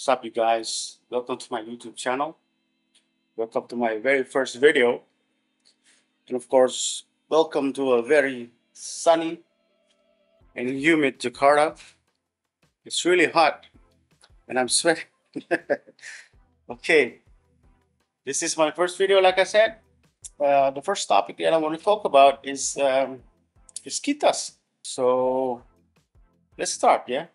What's up, you guys? Welcome to my YouTube channel. Welcome to my very first video. And of course, welcome to a very sunny and humid Jakarta. It's really hot and I'm sweating. Okay, this is my first video, like I said. The first topic that I want to talk about is KITAS. So let's start, yeah?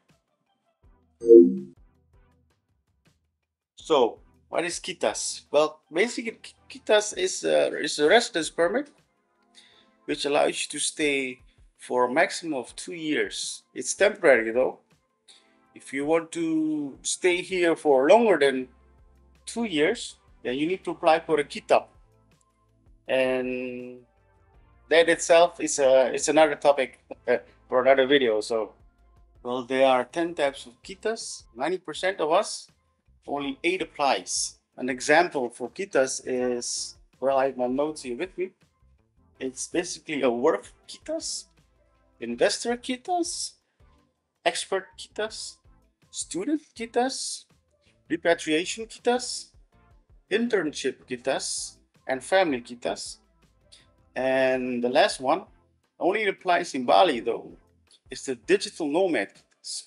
So, what is KITAS? Well, basically, KITAS is a residence permit which allows you to stay for a maximum of 2 years. It's temporary though. If you want to stay here for longer than 2 years, then you need to apply for a KITAP. And that itself is it's another topic for another video. So, well, there are 10 types of KITAS. 90% of us, only 8 applies. An example for KITAS is, well, I have my notes here with me. It's basically a work KITAS, investor KITAS, expert KITAS, student KITAS, repatriation KITAS, internship KITAS, and family KITAS. And the last one only applies in Bali though. It's the digital nomad KITAS.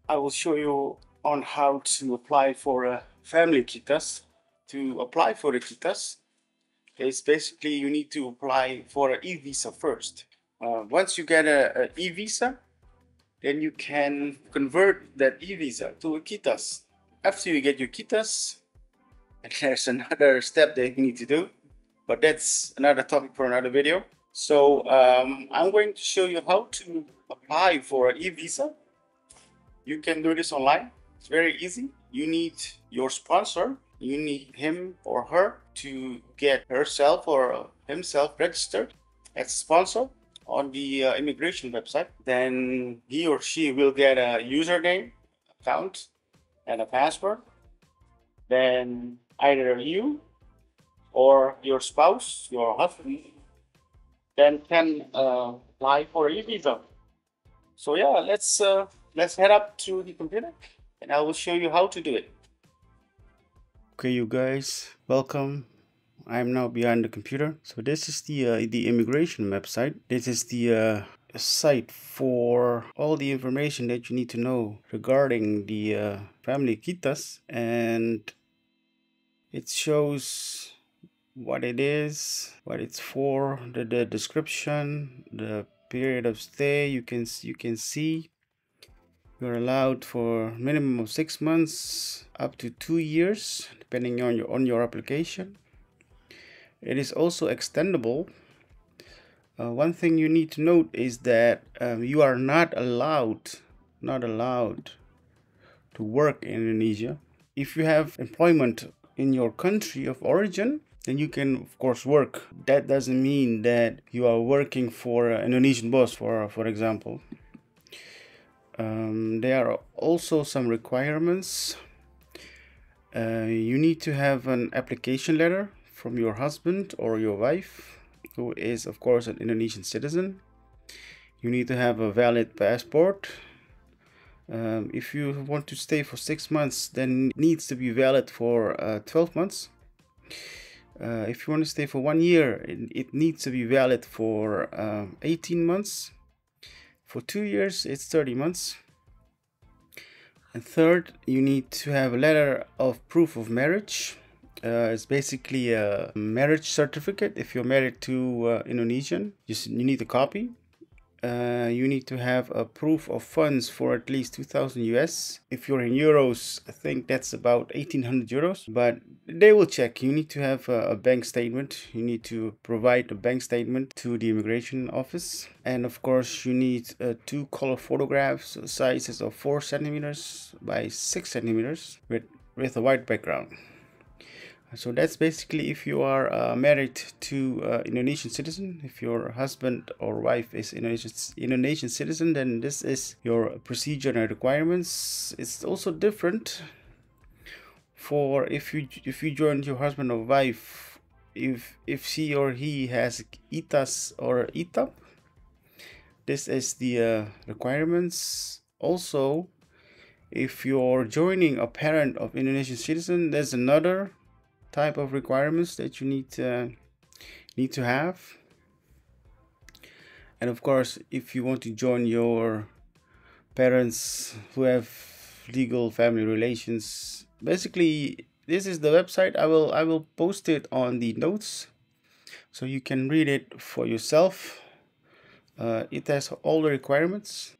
I will show you on how to apply for a family KITAS. To apply for the KITAS, it's basically you need to apply for an eVisa first. Once you get an eVisa, then you can convert that eVisa to a KITAS. After you get your KITAS, and there's another step that you need to do, but that's another topic for another video. So I'm going to show you how to apply for an eVisa. You can do this online. It's very easy. You need your sponsor. You need him or her to get herself or himself registered as a sponsor on the immigration website. Then he or she will get a username, account, and a password. Then either you or your spouse, your husband, then can apply for a visa. So yeah, let's head up to the computer and I will show you how to do it. Okay, you guys, welcome. I'm now behind the computer. So this is the immigration website. This is the site for all the information that you need to know regarding the family KITAS, and it shows what it is, what it's for, the description, the period of stay. You can see you're allowed for minimum of 6 months up to 2 years, depending on your application. It is also extendable. One thing you need to note is that you are not allowed to work in Indonesia. If you have employment in your country of origin, then you can of course work. That doesn't mean that you are working for an Indonesian boss, for example. There are also some requirements. You need to have an application letter from your husband or your wife, who is of course an Indonesian citizen. You need to have a valid passport. If you want to stay for 6 months, then it needs to be valid for 12 months. If you want to stay for 1 year, it needs to be valid for 18 months. For 2 years, it's 30 months. And third, you need to have a letter of proof of marriage. It's basically a marriage certificate. If you're married to Indonesian, you need a copy. You need to have a proof of funds for at least 2,000 US. If you're in euros, I think that's about 1,800 euros, but they will check. You need to have a bank statement. You need to provide a bank statement to the immigration office. And of course, you need 2 color photographs, sizes of 4 centimeters by 6 centimeters with a white background. So that's basically if you are married to Indonesian citizen. If your husband or wife is Indonesian citizen, then this is your procedure and requirements. It's also different for if you joined your husband or wife, if she or he has KITAS or ITAP. This is the requirements. Also, If you're joining a parent of Indonesian citizen, there's another type of requirements that you need to have. And of course, if you want to join your parents who have legal family relations, basically this is the website. I will post it on the notes so you can read it for yourself. It has all the requirements.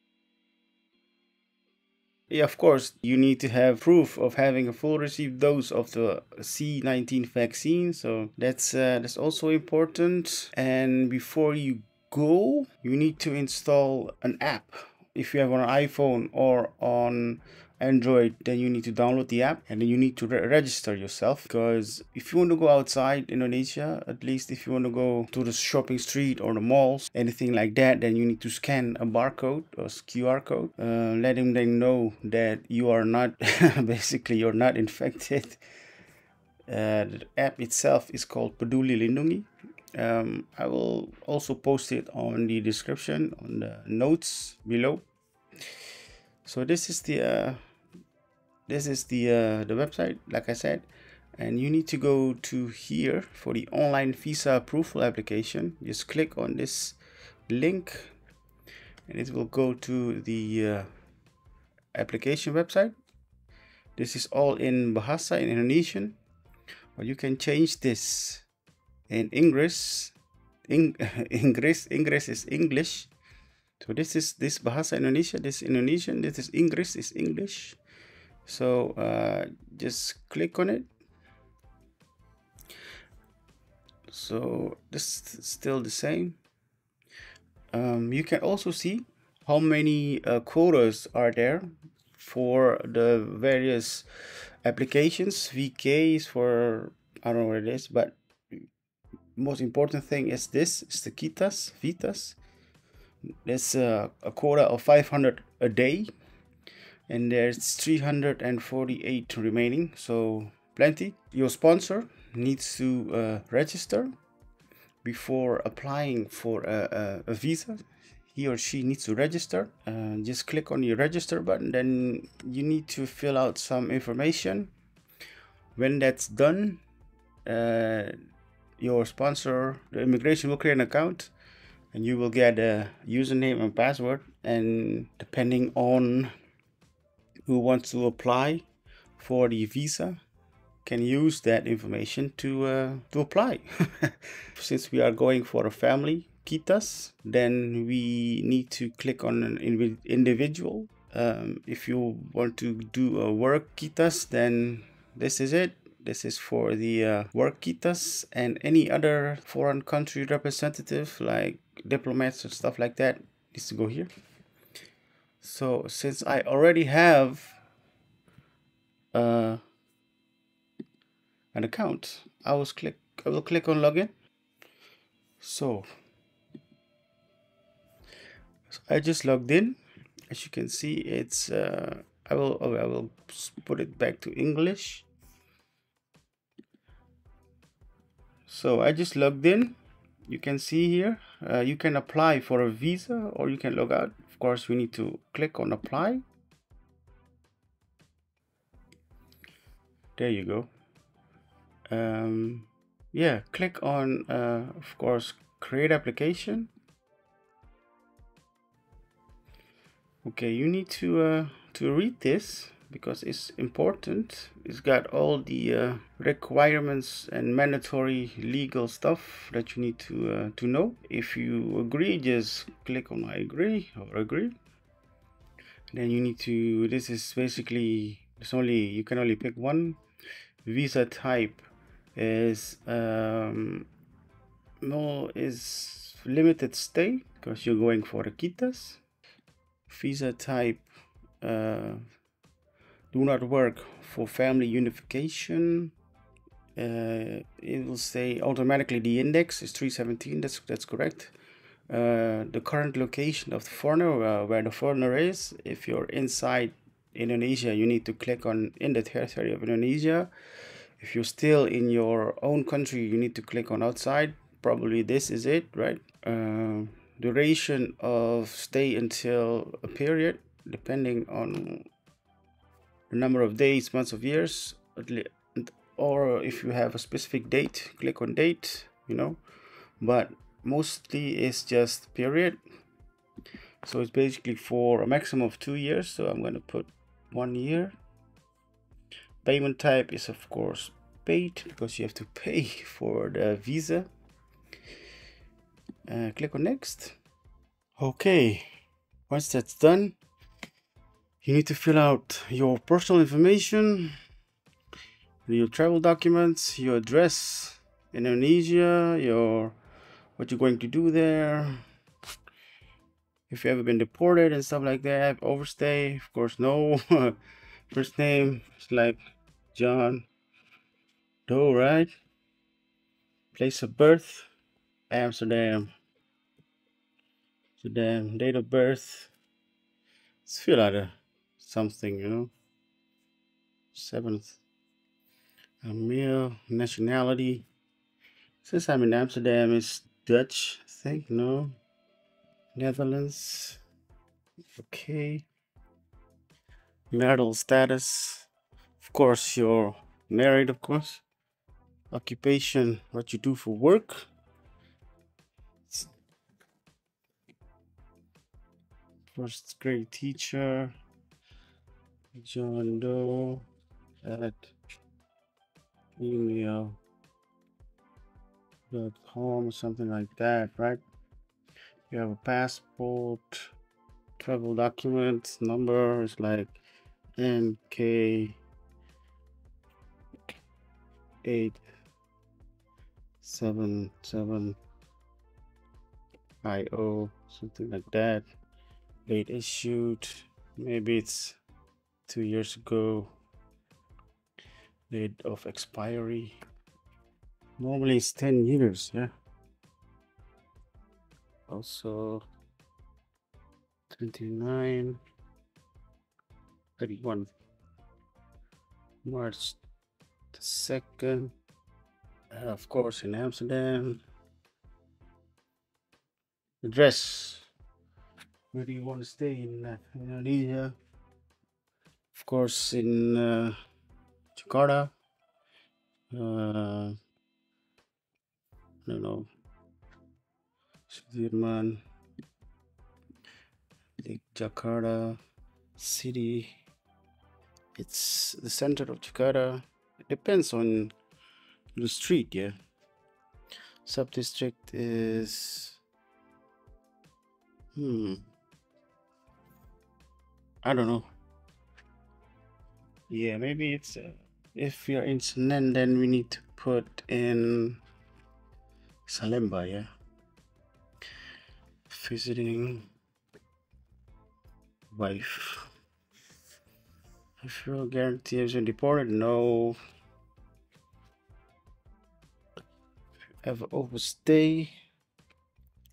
Yeah, of course, you need to have proof of having a full received dose of the C19 vaccine. So that's also important. And before you go, you need to install an app. If you have on an iPhone or on Android, then you need to download the app and then you need to register yourself, because if you want to go outside Indonesia, at least if you want to go to the shopping street or the malls, anything like that, then you need to scan a barcode or QR code, letting them know that you are not basically you're not infected. The app itself is called Peduli Lindungi. I will also post it on the description, on the notes below. So this is the website, like I said, and you need to go to here for the online visa approval application. Just click on this link and it will go to the application website. This is all in Bahasa, in Indonesian, but you can change this in English. English is English. So this is Bahasa Indonesia, this is Indonesian, this is English is English. So just click on it. So this is still the same. You can also see how many quotas are there for the various applications. VK is for, I don't know what it is, but most important thing is this is the KITAS, VITAS. There's a quota of 500 a day, and there's 348 remaining, so plenty. Your sponsor needs to register before applying for a visa. He or she needs to register. Just click on the register button, then you need to fill out some information. When that's done, your sponsor, the immigration, will create an account and you will get a username and password, and depending on who wants to apply for the visa can use that information to apply. Since we are going for a family KITAS, then we need to click on an individual. If you want to do a work KITAS, then this is it. This is for the work KITAS, and any other foreign country representative like diplomats and stuff like that needs to go here. So since I already have an account, I will click on login. So I just logged in. As you can see, it's I will put it back to English. So I just logged in. You can see here you can apply for a visa or you can log out. Of course, we need to click on apply. There you go. Yeah, click on of course create application. Okay, you need to read this because it's important. It's got all the requirements and mandatory legal stuff that you need to know. If you agree, just click on I agree or agree. Then you need to, this is basically, you can only pick one. Visa type is is limited stay because you're going for a KITAS. Visa type do not work for family unification. It will say automatically the index is 317. That's correct. The current location of the foreigner, where the foreigner is. If you're inside Indonesia, you need to click on in the territory of Indonesia. If you're still in your own country, you need to click on outside. Probably this is it, right? Duration of stay until a period, depending on a number of days, months of years, or if you have a specific date, click on date, you know, but mostly it's just period. So it's basically for a maximum of 2 years, so I'm going to put 1 year. Payment type is of course paid, because you have to pay for the visa. Click on next. Okay, once that's done, you need to fill out your personal information, your travel documents, your address in Indonesia, what you're going to do there, if you've ever been deported and stuff like that, overstay, of course no. First name is like John Doe, right? Place of birth, Amsterdam. Date of birth, let's fill out something, you know. 7th, a male. Nationality, since I'm in Amsterdam, is Dutch, I think. No, Netherlands. Okay. Marital status, of course you're married, of course. Occupation, what you do for work. First grade teacher, John Doe at email.com or something like that, right? You have a passport, travel documents, number is like NK877IO, something like that. Date issued, maybe it's 2 years ago. Date of expiry, normally it's 10 years, yeah. Also 29, 31, March the 2nd, of course in Amsterdam. Address, where do you want to stay in Indonesia? Of course in Jakarta. I don't know, Sudirman, Jakarta city. It's the center of Jakarta. It depends on the street, yeah. Sub-district is I don't know. Yeah, maybe it's if you're in Senen, then we need to put in Salemba, yeah. Visiting wife. If you're guaranteed if you're deported, no. Ever overstay,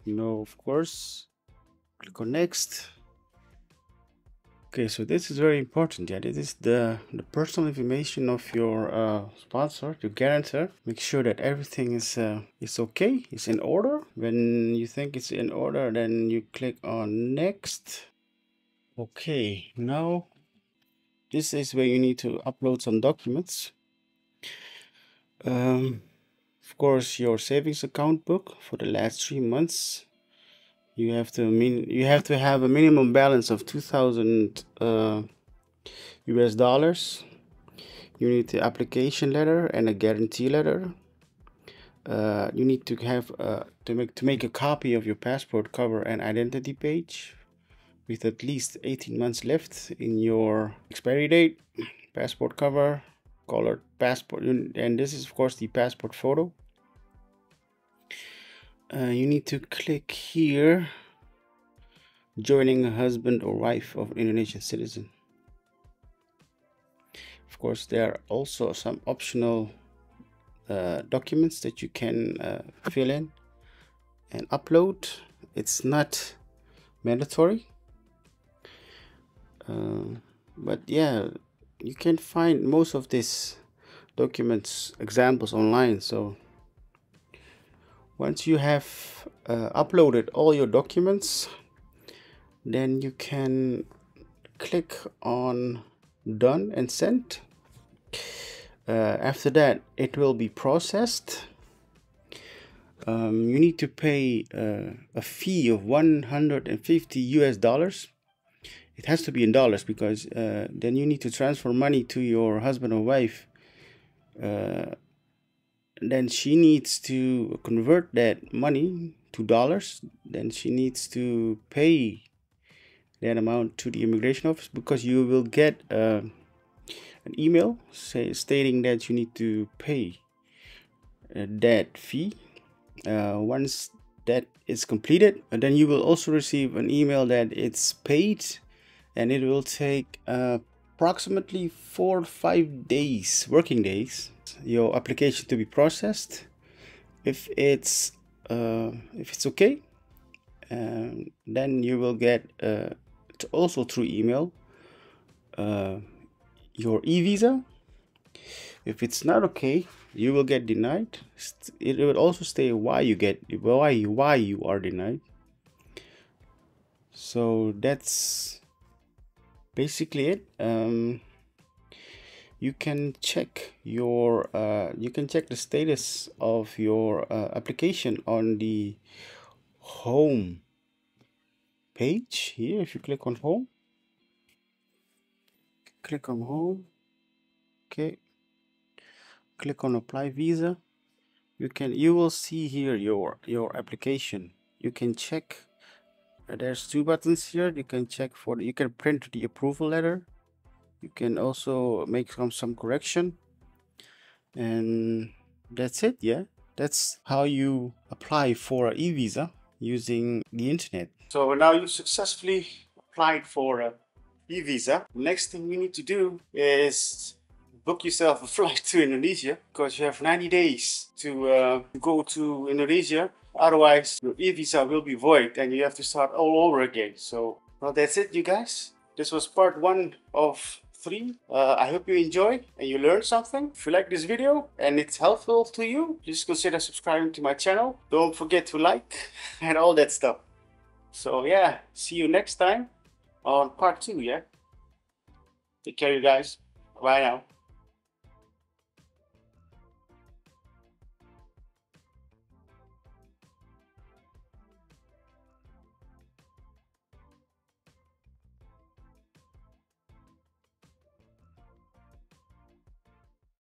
no, of course. Click on next. Okay, so this is very important. Yeah, this is the personal information of your sponsor, your guarantor. Make sure that everything is okay, it's in order. When you think it's in order, then you click on next. Okay, now this is where you need to upload some documents. Of course, your savings account book for the last 3 months. You have to have a minimum balance of 2,000 US dollars. You need the application letter and a guarantee letter. You need to have to make a copy of your passport cover and identity page with at least 18 months left in your expiry date. Passport cover, colored passport, and this is of course the passport photo. You need to click here, joining a husband or wife of an Indonesian citizen. Of course, there are also some optional documents that you can fill in and upload. It's not mandatory, but yeah, you can find most of these documents examples online. So once you have uploaded all your documents, then you can click on done and sent. After that, it will be processed. You need to pay a fee of 150 US dollars. It has to be in dollars because then you need to transfer money to your husband or wife. Then she needs to convert that money to dollars. Then she needs to pay that amount to the immigration office, because you will get an email stating that you need to pay that fee. Once that is completed, then you will also receive an email that it's paid, and it will take approximately 4 or 5 days, working days, your application to be processed. If it's okay, then you will get also through email your eVisa. If it's not okay, you will get denied. It will also say why you are denied. So that's basically it. You can check the status of your application on the home page here. If you click on home, okay, click on apply visa. You will see here your application. You can check. There's 2 buttons here. You can check you can print the approval letter. You can also make some correction, and that's it. Yeah, that's how you apply for an eVisa using the internet. So now you successfully applied for a eVisa. Next thing you need to do is book yourself a flight to Indonesia, because you have 90 days to go to Indonesia. Otherwise, your eVisa will be void and you have to start all over again. So, well, that's it, you guys. This was part 1 of 3. I hope you enjoyed and you learned something. If you like this video and it's helpful to you, please consider subscribing to my channel. Don't forget to like and all that stuff. So yeah, see you next time on part 2, yeah? Take care, you guys. Bye now.